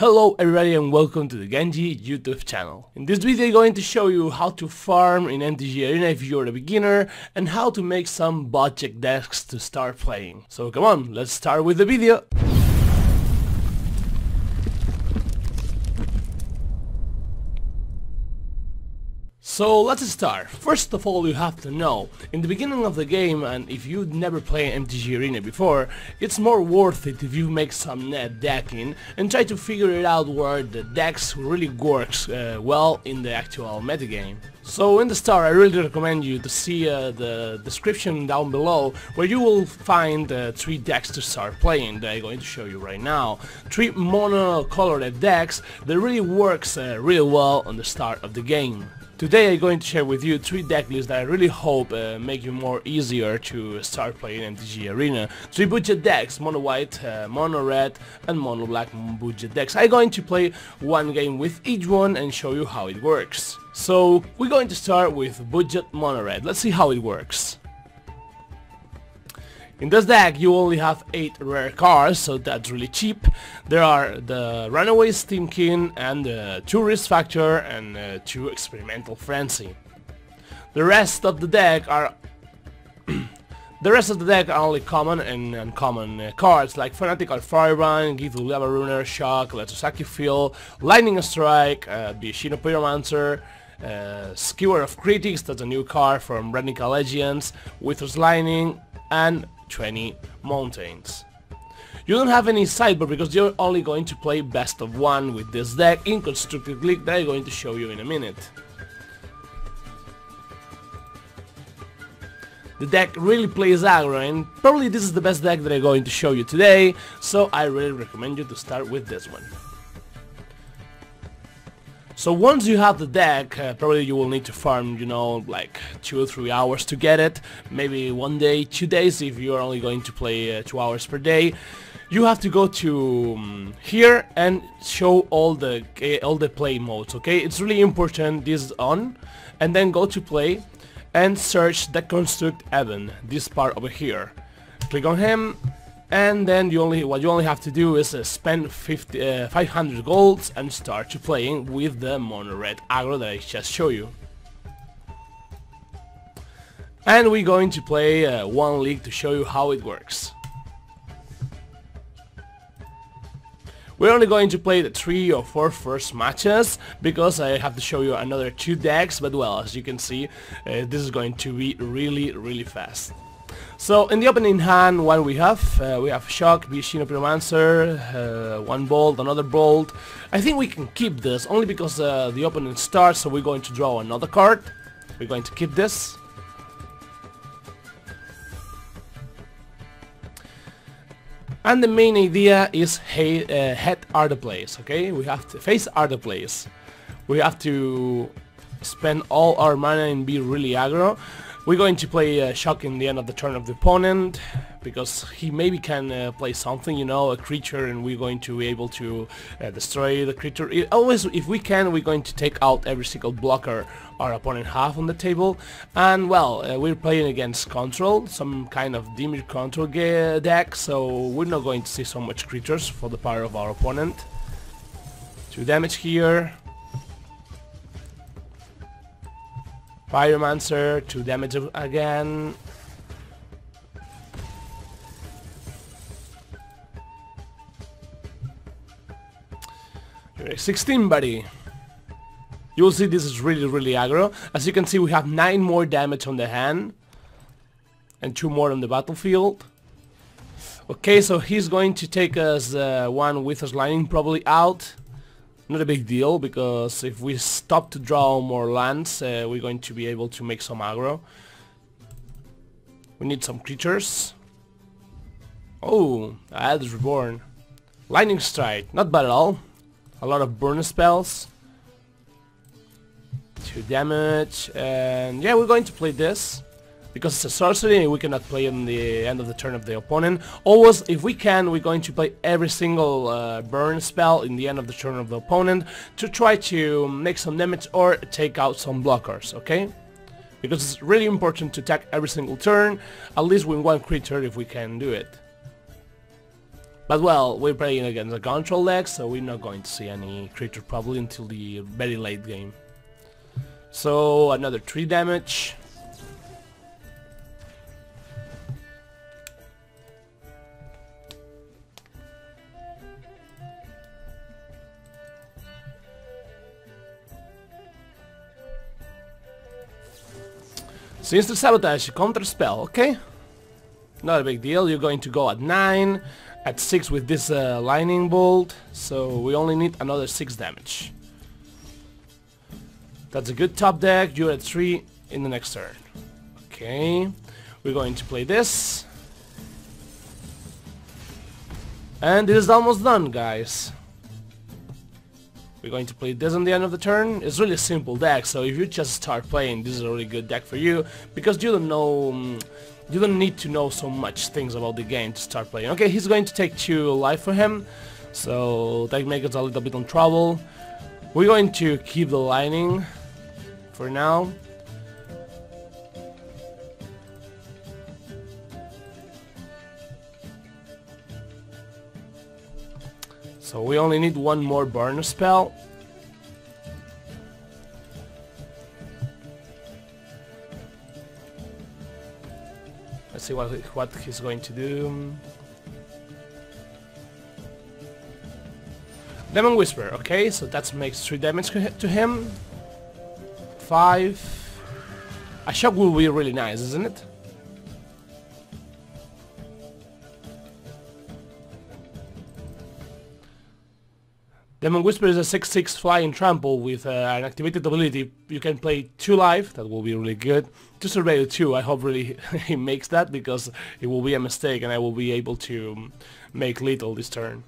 Hello everybody and welcome to the Genji YouTube channel. In this video I'm going to show you how to farm in MTGA Arena if you're a beginner and how to make some budget decks to start playing. So come on, let's start with the video. So let's start. First of all, you have to know, in the beginning of the game, and if you never played MTGA Arena before, it's more worth it if you make some net decking and try to figure it out where the decks really works well in the actual metagame. So in the start, I really recommend you to see the description down below, where you will find 3 decks to start playing that I'm going to show you right now. 3 mono-colored decks that really works really well on the start of the game. Today I'm going to share with you 3 deck lists that I really hope make you more easier to start playing MTGA Arena. 3 budget decks, mono white, mono red and mono black budget decks. I'm going to play one game with each one and show you how it works. So we're going to start with budget mono red. Let's see how it works. In this deck you only have 8 rare cards, so that's really cheap. There are the Runaway Steam King and the 2 Risk Factor and 2 Experimental Frenzy. The rest of the deck are only common and uncommon cards like Fanatical Firebrand, Githul Lava Runner, Shock, Letosaki Field, Lightning Strike, Biashino Pyromancer, Skewer of Critics, that's a new card from Radical Legends, Wither's Lightning, and 20 Mountains. You don't have any sideboard because you're only going to play best of 1 with this deck in Constructed League that I'm going to show you in a minute. The deck really plays aggro and probably this is the best deck that I'm going to show you today, so I really recommend you to start with this one. So once you have the deck, probably you will need to farm, you know, like 2 or 3 hours to get it. Maybe 1 day, 2 days if you're only going to play 2 hours per day. You have to go to here and show all the play modes, okay? It's really important this is on, and then go to play and search the Construct Evan, this part over here. Click on him. And then what you only have to do is spend 500 golds and start to playing with the mono red aggro that I just showed you. And we're going to play 1 league to show you how it works. We're only going to play the 3 or 4 first matches because I have to show you another 2 decks, but well, as you can see, this is going to be really fast. So in the opening hand, what we have Shock, Biashino Pyromancer, 1 Bolt, another Bolt. I think we can keep this only because the opponent starts, so we're going to draw another card. We're going to keep this. And the main idea is head are the plays, okay? We have to face are the plays. We have to spend all our mana and be really aggro. We're going to play Shock in the end of the turn of the opponent because he maybe can play something, you know, a creature, and we're going to be able to destroy the creature. Always, if we can, we're going to take out every single blocker our opponent have on the table. And well, we're playing against control, some kind of Dimir control deck, so we're not going to see so much creatures for the power of our opponent. 2 damage here. Pyromancer, 2 damage again. You're 16, buddy. You will see this is really aggro. As you can see, we have 9 more damage on the hand and 2 more on the battlefield. Okay, so he's going to take us 1 Wither's Lightning probably out. Not a big deal, because if we stop to draw more lands, we're going to be able to make some aggro. We need some creatures. Oh, Ad's Reborn. Lightning Strike, not bad at all. A lot of burn spells. 2 damage, and yeah, we're going to play this. Because it's a sorcery, we cannot play in the end of the turn of the opponent. Always, if we can, we're going to play every single burn spell in the end of the turn of the opponent to try to make some damage or take out some blockers, okay? Because it's really important to attack every single turn, at least with 1 creature if we can do it. But well, we're playing against a control deck, so we're not going to see any creature probably until the very late game. So another 3 damage. Since the sabotage, counter spell, okay? Not a big deal, you're going to go at 9, at 6 with this lightning bolt, so we only need another 6 damage. That's a good top deck, you're at 3 in the next turn. Okay, we're going to play this. And it is almost done, guys. We're going to play this on the end of the turn. It's really a simple deck, so if you just start playing, this is a really good deck for you, because you don't know, you don't need to know so much things about the game to start playing. Okay, he's going to take 2 life for him, so that makes us a little bit in trouble. We're going to keep the lightning for now. So we only need 1 more burner spell. Let's see what he's going to do. Demon Whisper, okay, so that makes 3 damage to him. 5. A shock will be really nice, isn't it? Demon Whisper is a 6/6 flying trample with an activated ability. You can play 2 life, that will be really good. To surveil 2, I hope really he makes that, because it will be a mistake and I will be able to make lethal this turn.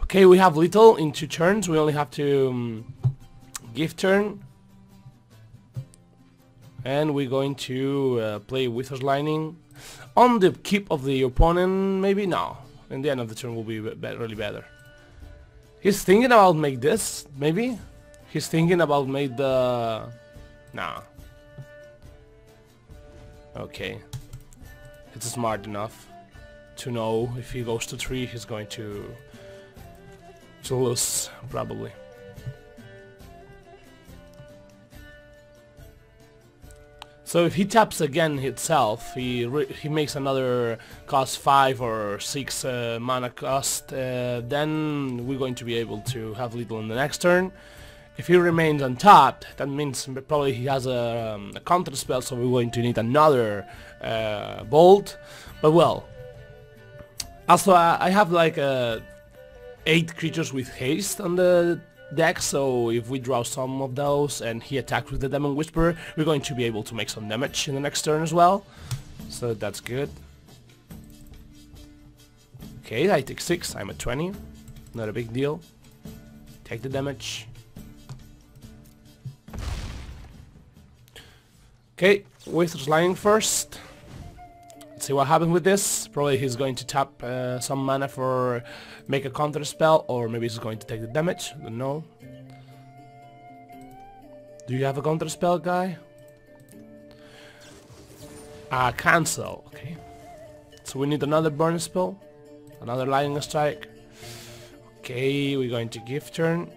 Okay, we have lethal in 2 turns, we only have to gift turn. And we're going to play Wither's Lightning. On the keep of the opponent, maybe? No. In the end of the turn will be really better. He's thinking about make this, maybe? He's thinking about make the... Nah. Okay. It's smart enough to know if he goes to 3, he's going to lose, probably. So if he taps again itself, he makes another cost 5 or 6 mana cost, then we're going to be able to have lethal in the next turn. If he remains untapped, that means probably he has a counter spell, so we're going to need another bolt. But well, also I have like 8 creatures with haste on the deck, so if we draw some of those and he attacks with the Demon Whisperer, we're going to be able to make some damage in the next turn as well, so that's good. Okay, I take 6, I'm at 20, not a big deal. Take the damage. Okay, Wither's Lightning first. Let's see what happens with this. Probably he's going to tap some mana for make a counter spell, or maybe he's going to take the damage. I don't know. Do you have a counter spell, guy? Cancel. Okay. So we need another burn spell, another lightning strike. Okay, we're going to gift turn.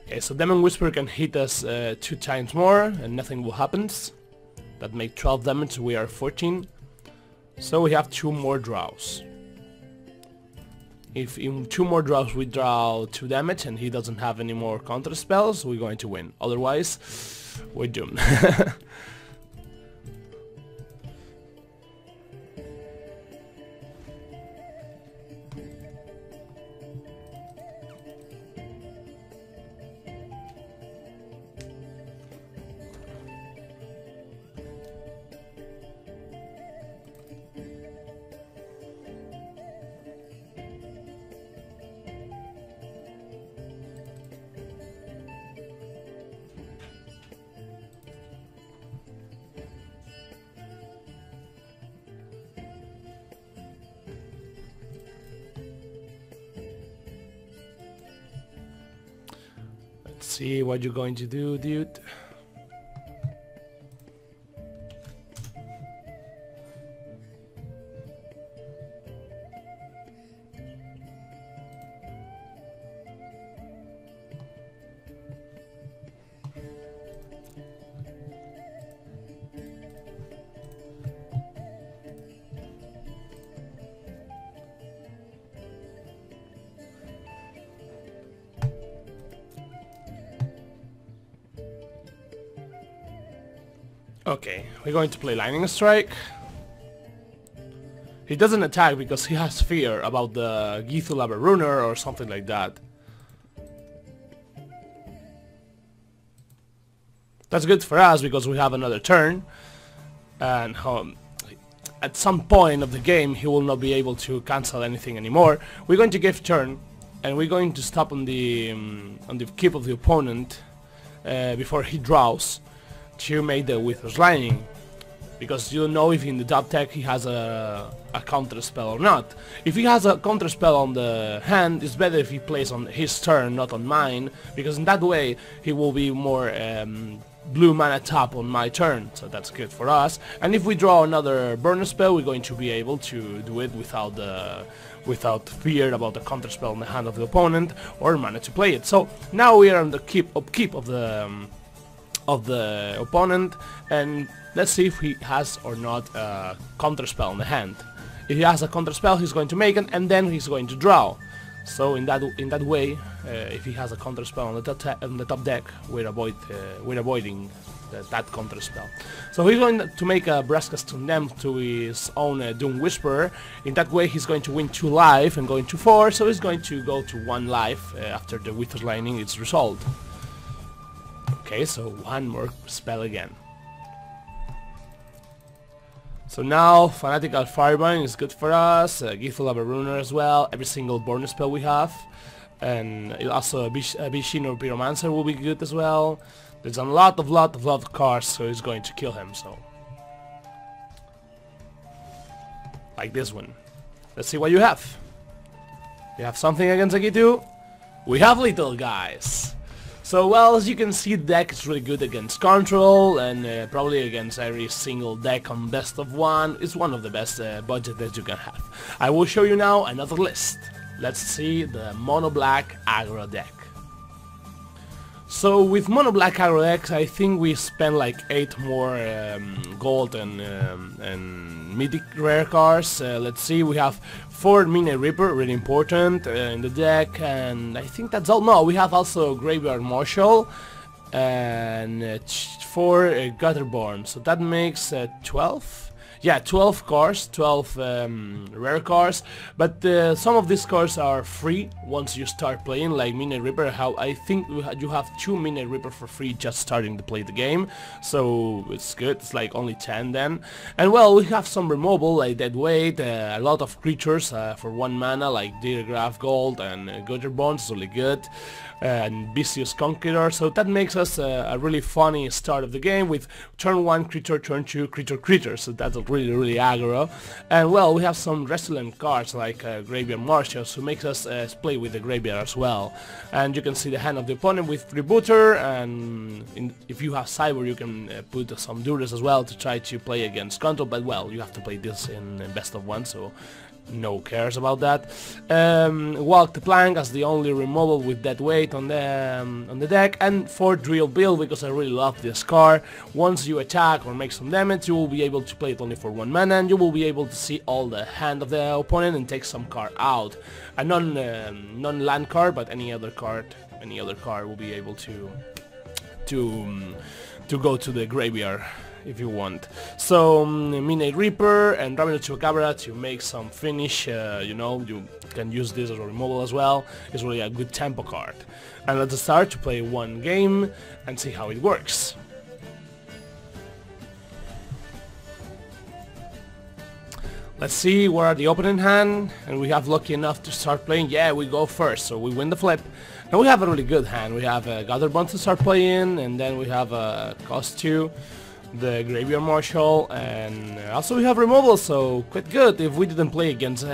Okay, so Demon Whisper can hit us 2 times more and nothing will happen. That makes 12 damage, we are 14. So we have 2 more draws. If in 2 more draws we draw 2 damage and he doesn't have any more counter spells, we're going to win. Otherwise, we're doomed. See what you're going to do, dude. Okay, we're going to play Lightning Strike. He doesn't attack because he has fear about the Githulaba Runer or something like that. That's good for us because we have another turn, and at some point of the game he will not be able to cancel anything anymore. We're going to give turn, and we're going to stop on the keep of the opponent before he draws to make the Wither's Lightning, because you don't know if in the top deck he has a counter spell or not. If he has a counter spell on the hand, it's better if he plays on his turn, not on mine, because in that way he will be more blue mana tap on my turn, so that's good for us. And if we draw another burn spell, we're going to be able to do it without fear about the counter spell in the hand of the opponent or mana to play it. So now we are on the keep of the opponent, and let's see if he has or not a counter spell in the hand. If he has a counter spell, he's going to make it, and then he's going to draw. So in that way, if he has a counter spell on the top deck, we're avoiding that counter spell. So he's going to make a Braskas to them to his own Doom Whisperer. In that way, he's going to win 2 life and going to 4. So he's going to go to 1 life after the Wither's Lightning is resolved. Okay, so 1 more spell again. So now Fanatical Firebind is good for us, Githulaba Runer as well, every single burn spell we have, and also a Bishin or Pyromancer will be good as well. There's a lot of cards, so he's going to kill him, so like this one. Let's see what you have. You have something against Agitu? We have little guys. So well, as you can see, the deck is really good against control, and probably against every single deck on best of 1. It's one of the best budget that you can have. I will show you now another list. Let's see the mono black aggro deck. So with mono black aggro decks, I think we spend like 8 more gold and mythic rare cards. Let's see, we have 4 Midnight Reaper, really important in the deck, and I think that's all. No, we have also Graveyard Marshal and 4 Gutterborn, so that makes 12. Yeah, 12 cards, 12 rare cards, but some of these cards are free once you start playing, like Midnight Reaper. How I think you have 2 Midnight Reaper for free just starting to play the game, so it's good. It's like only 10 then. And well, we have some removal like Deadweight, a lot of creatures for 1 mana like Diregraph Gold and Gutterbond, it's really good, and Vicious Conqueror, so that makes us a really funny start of the game with turn 1 creature, turn 2 creature, so that's a really aggro. And well, we have some resilient cards like Graveyard Marshals, who makes us play with the graveyard as well. And you can see the hand of the opponent with Rebooter, and if you have Cyber you can put some Dures as well to try to play against control, but well, you have to play this in best of 1, so no cares about that. Walk the Plank as the only removal with that weight on the deck, and for Drill Build, because I really love this card. Once you attack or make some damage, you will be able to play it only for 1 mana, and you will be able to see all the hand of the opponent and take some card out. A non-land card, but any other card will be able to go to the graveyard if you want. So Midnight Reaper and Ravenous Chupacabra to make some finish, you know, you can use this as a removal as well. It's really a good tempo card. And let's start to play 1 game and see how it works. Let's see what are the opponent hand, and we have lucky enough to start playing. Yeah, we go first, so we win the flip. And we have a really good hand. We have a Gutterbond to start playing, and then we have a cost 2, the Graveyard Marshal, and also we have removal, so quite good. If we didn't play against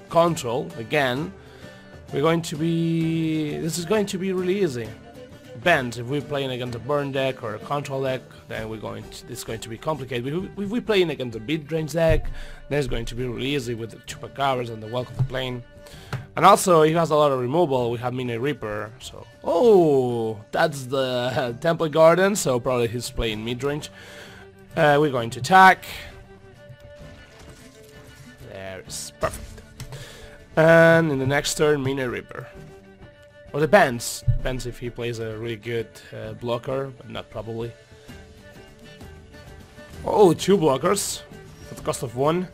control again, this is going to be really easy. Depends, if we're playing against a burn deck or a control deck, then it's going to be complicated. If we're playing against a mid-range deck, then it's going to be really easy with the Chupacabras and the Walk of the Plane. And also, he has a lot of removal. We have Midnight Reaper, so... Oh, that's the Temple Garden, so probably he's playing mid-range. We're going to attack. There's perfect. And in the next turn, Midnight Reaper. Or depends if he plays a really good blocker, but not probably. Oh, 2 blockers at the cost of 1.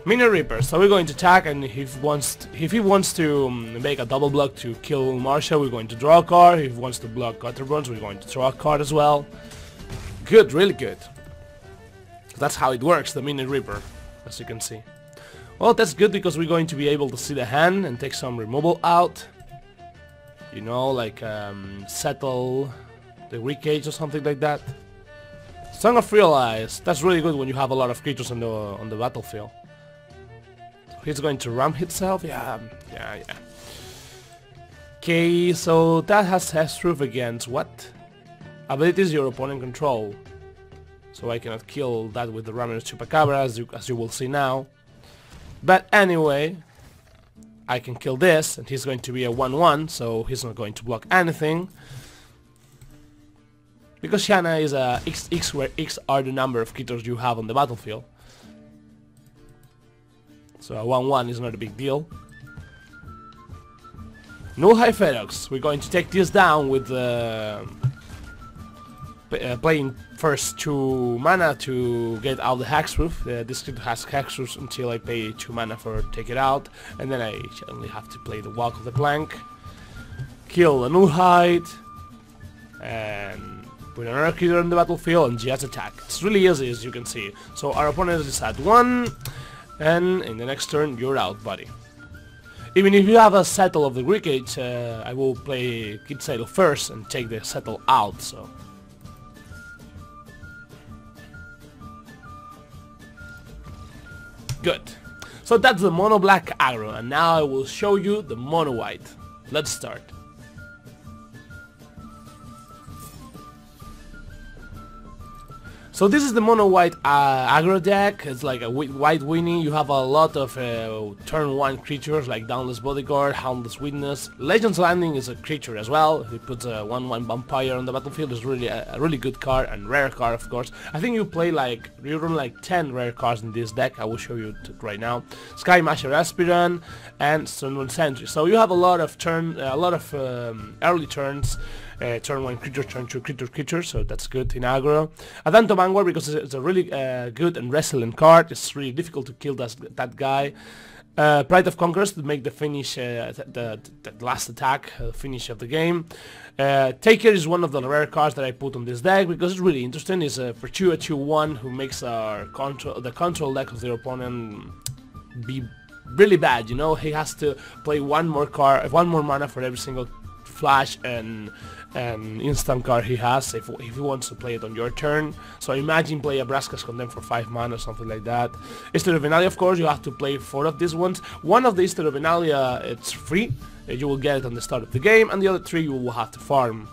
Mini Reaper. So we're going to attack, and if he wants to make a double block to kill Marshall, we're going to draw a card. If he wants to block Gutterbruns, we're going to draw a card as well. Good, really good. That's how it works, the Mini Reaper, as you can see. Well, that's good because we're going to be able to see the hand and take some removal out. You know, like settle the Recage or something like that. Song of Realize. That's really good when you have a lot of creatures on the battlefield. So he's going to ram himself. Yeah. Okay, so that has Hestroof against what? Abilities your opponent control. So I cannot kill that with the Ramirez Chupacabra, as you will see now. But anyway, I can kill this, and he's going to be a 1-1, so he's not going to block anything. Because Shanna is a X, where X are the number of creatures you have on the battlefield. So a 1-1 is not a big deal. Null High Ferox. We're going to take this down with playing first 2 mana to get out the Hexproof. This creature has Hexproof until I pay 2 mana for take it out, and then I only have to play the Walk of the Plank, kill a Null Hide, and put another creature on the battlefield and just attack. It's really easy, as you can see. So our opponent is at 1, and in the next turn you're out, buddy. Even if you have a Settle of the Recage, I will play Kid Settle first and take the Settle out, so... Good. So that's the mono black aggro, and now I will show you the mono white. Let's start. So this is the mono white aggro deck. It's like a white Winnie. You have a lot of turn 1 creatures like Dauntless Bodyguard, Houndless Witness. Legends Landing is a creature as well. He puts a 1-1 vampire on the battlefield. It's really a really good card, and rare card, of course. I think you run like 10 rare cards in this deck. I will show you right now. Sky Masher Aspirant and Sunrun Sentry. So you have a lot of early turns. Turn 1 creature, turn 2 creature, so that's good in aggro. Adanto Vanguard, because it's a really good and resilient card. It's really difficult to kill that guy. Pride of Conquerors to make the finish, the last attack, finish of the game. Taker is one of the rare cards that I put on this deck because it's really interesting. It's a Pertua 2-1 who makes the control deck of their opponent be really bad. You know, he has to play one more mana for every single flash and instant card he has if he wants to play it on your turn. So imagine play a Braska's Condemn for 5 mana or something like that. Easter of Venalia, of course, you have to play 4 of these ones. One of the Easter of Venalia, it's free, you will get it on the start of the game, and the other 3 you will have to farm.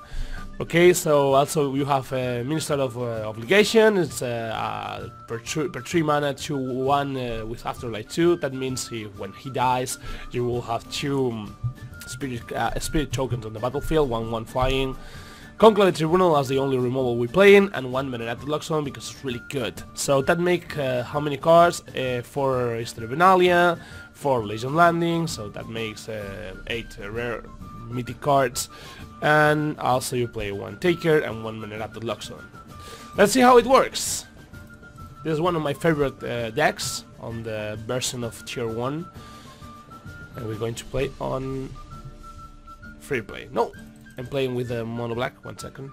Okay, so also you have a Minister of Obligation. It's per 3 mana 2-1 with Afterlife 2. That means when he dies you will have 2 spirit tokens on the battlefield, 1-1 flying. Conclave Tribunal as the only removal we play in, and 1 Venerated Luxon because it's really good. So that make how many cards? 4 Easter Venalia, 4 Legion Landing, so that makes 8 rare mythic cards, and also you play 1 Taker and 1 Venerated Luxon. Let's see how it works. This is one of my favorite decks on the version of Tier 1, and we're going to play on free play. No, I'm playing with a mono black. 1 second.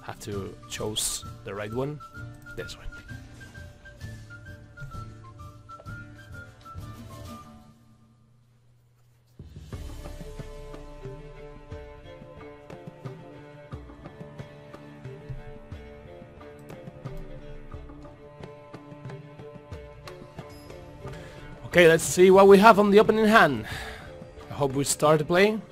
Have to choose the right one. This one. Okay, let's see what we have on the opening hand. I hope we start playing.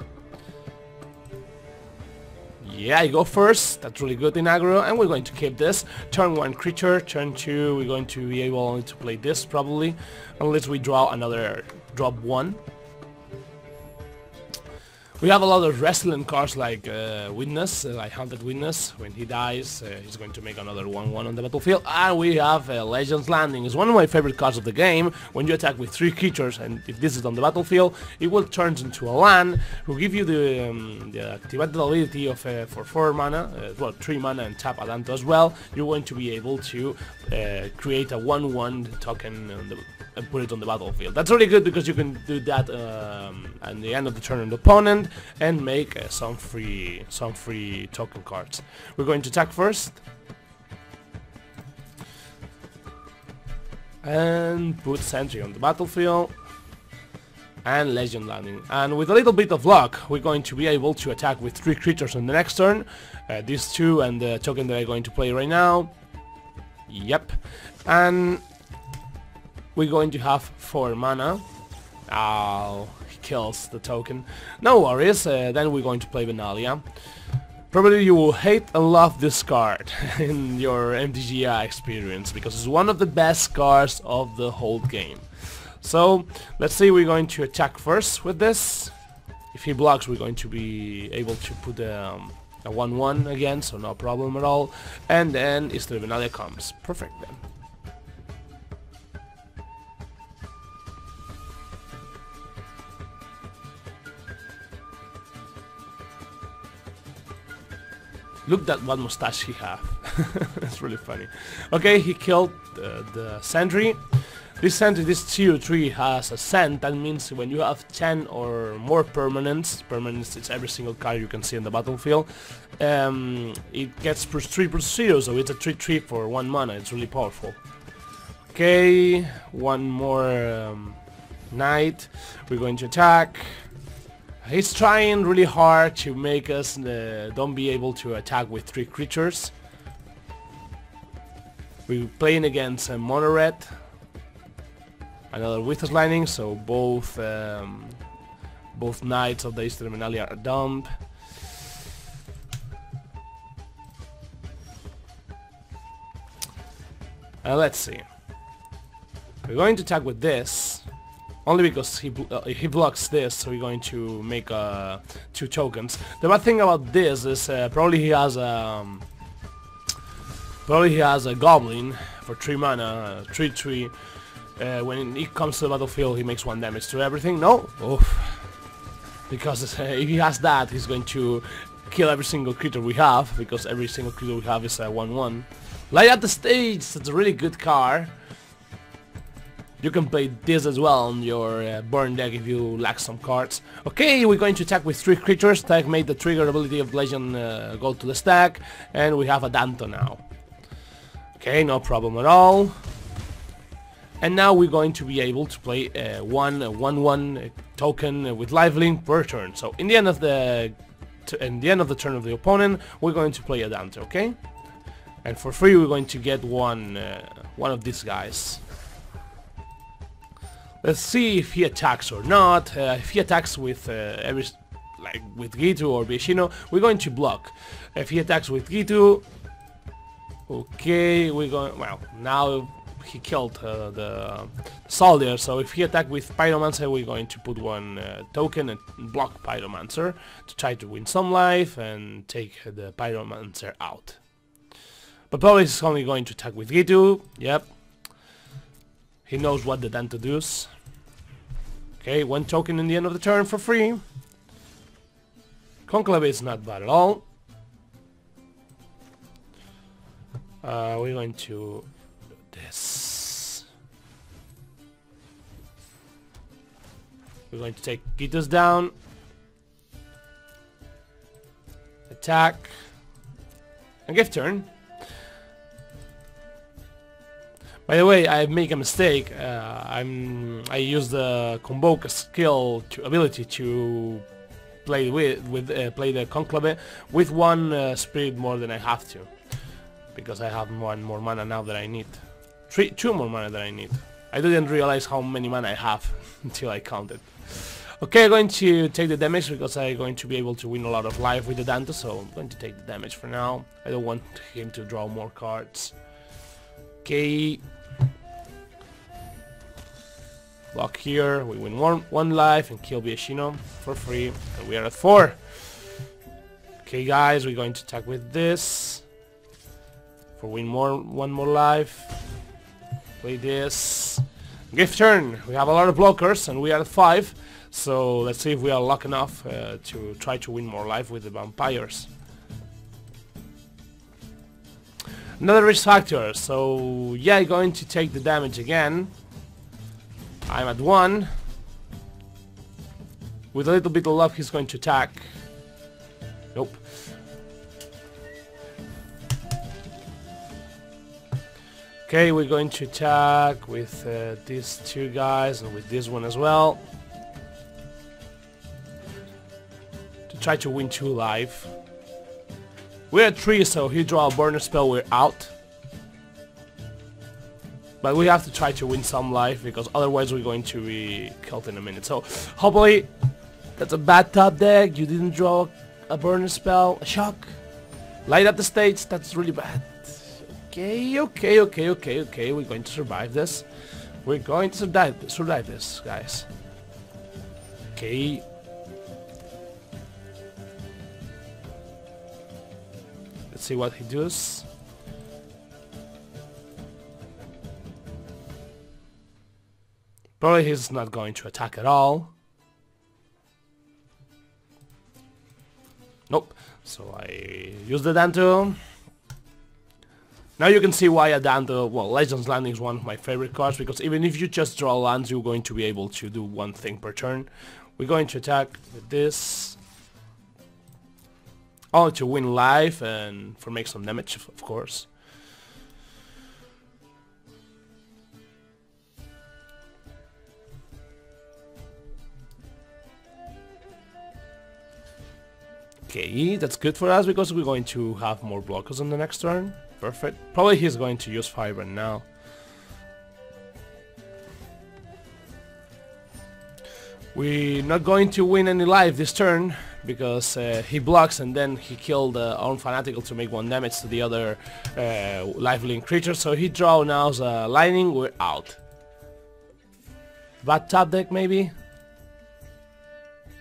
Yeah, I go first. That's really good in aggro, and we're going to keep this. Turn 1 creature, turn 2 we're going to be able to play this probably, unless we draw another drop 1. We have a lot of resilient cards like Witness, like Haunted Witness. When he dies, he's going to make another 1/1 on the battlefield. And we have Legends Landing. It's one of my favorite cards of the game. When you attack with 3 creatures, and if this is on the battlefield, it will turn into a land. Will give you the activated ability of for 4 mana, well 3 mana and tap Adanto as well. You're going to be able to create a 1/1 token on and put it on the battlefield. That's really good because you can do that at the end of the turn of the opponent and make some free token cards. We're going to attack first and put Sentry on the battlefield and Legend Landing. And with a little bit of luck, we're going to be able to attack with 3 creatures on the next turn. These 2 and the token that I'm going to play right now. Yep. And we're going to have 4 mana. Oh, he kills the token. No worries, then we're going to play Benalia. Probably you will hate and love this card in your MTGA experience, because it's one of the best cards of the whole game. So, let's see, we're going to attack first with this. If he blocks, we're going to be able to put a 1/1 again, so no problem at all. And then Isla Benalia comes. Perfect then. Look at what mustache he have. It's really funny. Okay, he killed the Sentry. This Sentry, this tier 3 has a scent. That means when you have 10 or more permanents, it's every single card you can see in the battlefield, it gets +3/+0, so it's a 3/3 for 1 mana. It's really powerful. Okay, one more Knight. We're going to attack. He's trying really hard to make us don't be able to attack with 3 creatures. We're playing against Mono Red. Another Witness Lightning, so both Knights of the Isla Benalia are dumped. Let's see. We're going to attack with this. Only because he blocks this, so we're going to make 2 tokens. The bad thing about this is probably he has a Goblin for 3 mana, 3/3. When he comes to the battlefield, he makes 1 damage to everything. No, oof. Because if he has that, he's going to kill every single creature we have, because every single creature we have is a 1/1. Light Up the Stage. It's a really good card. You can play this as well on your burn deck if you lack some cards. Okay, we're going to attack with 3 creatures. Tag made the trigger ability of Legend go to the stack, and we have a Adanto now. Okay, no problem at all. And now we're going to be able to play a 1/1 token with lifelink per turn. So in the end of the turn of the opponent, we're going to play a Adanto, okay? And for free, we're going to get one of these guys. Let's see if he attacks or not. If he attacks with with Gitu or Vishino, we're going to block. If he attacks with Gitu, okay, we're going. Well, now he killed the Soldier. So if he attacks with Pyromancer, we're going to put 1 token and block Pyromancer to try to win some life and take the Pyromancer out. But probably he's only going to attack with Gitu. Yep. He knows what the Adanto does. Okay, 1 token in the end of the turn for free. Conclave is not bad at all. We're going to do this. We're going to take Gita's down. Attack. And give turn. By the way, I make a mistake. I use the Convoke skill ability to play play the Conclave with 1 spirit more than I have to, because I have 1 more mana now that I need. 2 more mana that I need. I didn't realize how many mana I have until I counted. Okay, I'm going to take the damage because I'm going to be able to win a lot of life with the Adanto, so I'm going to take the damage for now. I don't want him to draw more cards. Okay. Block here, we win one life and kill Biashino for free, and we are at 4. Okay guys, we're going to attack with this for one more life. Play this. Gift turn. We have a lot of blockers and we are at 5, so let's see if we are lucky enough to try to win more life with the vampires. Another risk factor, so yeah, going to take the damage again. I'm at 1. With a little bit of luck he's going to attack. Nope. Okay, we're going to attack with these 2 guys and with this one as well. To try to win 2 life. We're at 3, so he draw a burner spell, we're out. But we have to try to win some life, because otherwise we're going to be killed in a minute. So, hopefully, that's a bad top deck. You didn't draw a burner spell, a shock. Light up the stage, that's really bad. Okay, we're going to survive this. We're going to survive this, guys. Okay. Let's see what he does. Probably he's not going to attack at all. Nope. So I use the Danto. Now you can see why a Danto, well, Legends Landing is one of my favorite cards, because even if you just draw lands, you're going to be able to do one thing per turn. We're going to attack with this. Only to win life and for make some damage, of course. Okay, that's good for us because we're going to have more blockers on the next turn. Perfect. Probably he's going to use Fiber now. We're not going to win any life this turn because he blocks and then he killed our Fanatical to make 1 damage to the other lifelink creature. So he draws now a Lightning, we're out. Bad top deck maybe?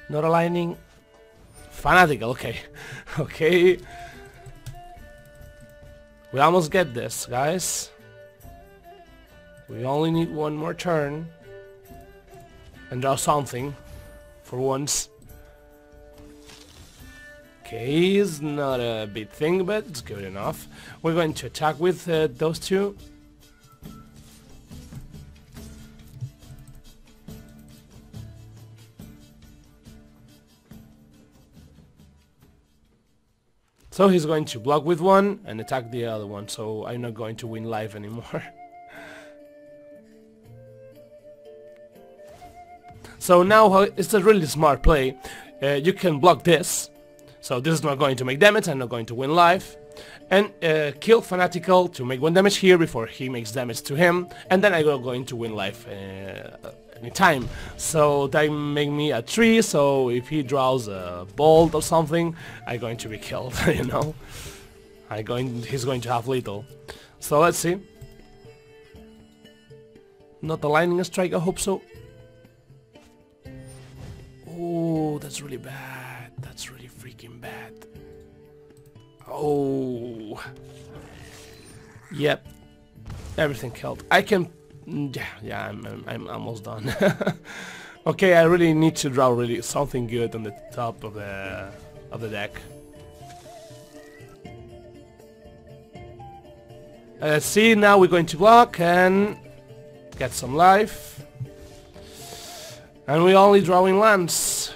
Not a Lightning? Fanatical, okay. Okay. We almost get this, guys. We only need 1 more turn. And draw something. For once. Okay, it's not a big thing, but it's good enough. We're going to attack with those 2. So he's going to block with 1 and attack the other one, so I'm not going to win life anymore. So now it's a really smart play. You can block this, so this is not going to make damage, I'm not going to win life. And kill Fanatical to make 1 damage here before he makes damage to him, and then I'm going to win life anytime. So that make me a 3, so if he draws a bolt or something, I'm going to be killed, you know. He's going to have lethal. So let's see. Not the lightning strike, I hope so. Oh, that's really bad. That's really freaking bad. Oh. Yep. Everything killed. I can... Yeah, I'm almost done. Okay, I really need to draw really something good on the top of the deck. Let's see, now we're going to block and get some life. And we're only drawing lands.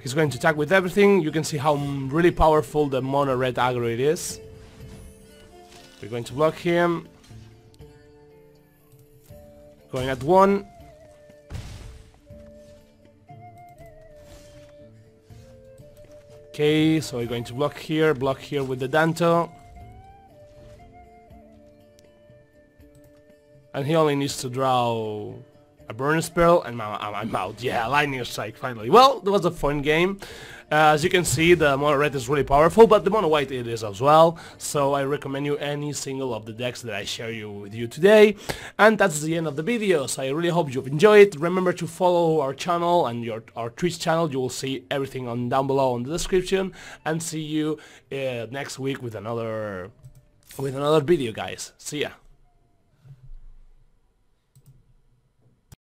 He's going to attack with everything. You can see how really powerful the mono red aggro it is. We're going to block him. Going at 1. Okay, so we're going to block here with the Danto. And he only needs to draw a burn spell, and I'm out. Yeah, lightning strike finally. Well, that was a fun game. As you can see, the mono red is really powerful, but the mono white it is as well. So I recommend you any single of the decks that I share with you today. And that's the end of the video. So I really hope you've enjoyed. Remember to follow our channel and our Twitch channel. You will see everything down below in the description. And see you next week with another video, guys. See ya.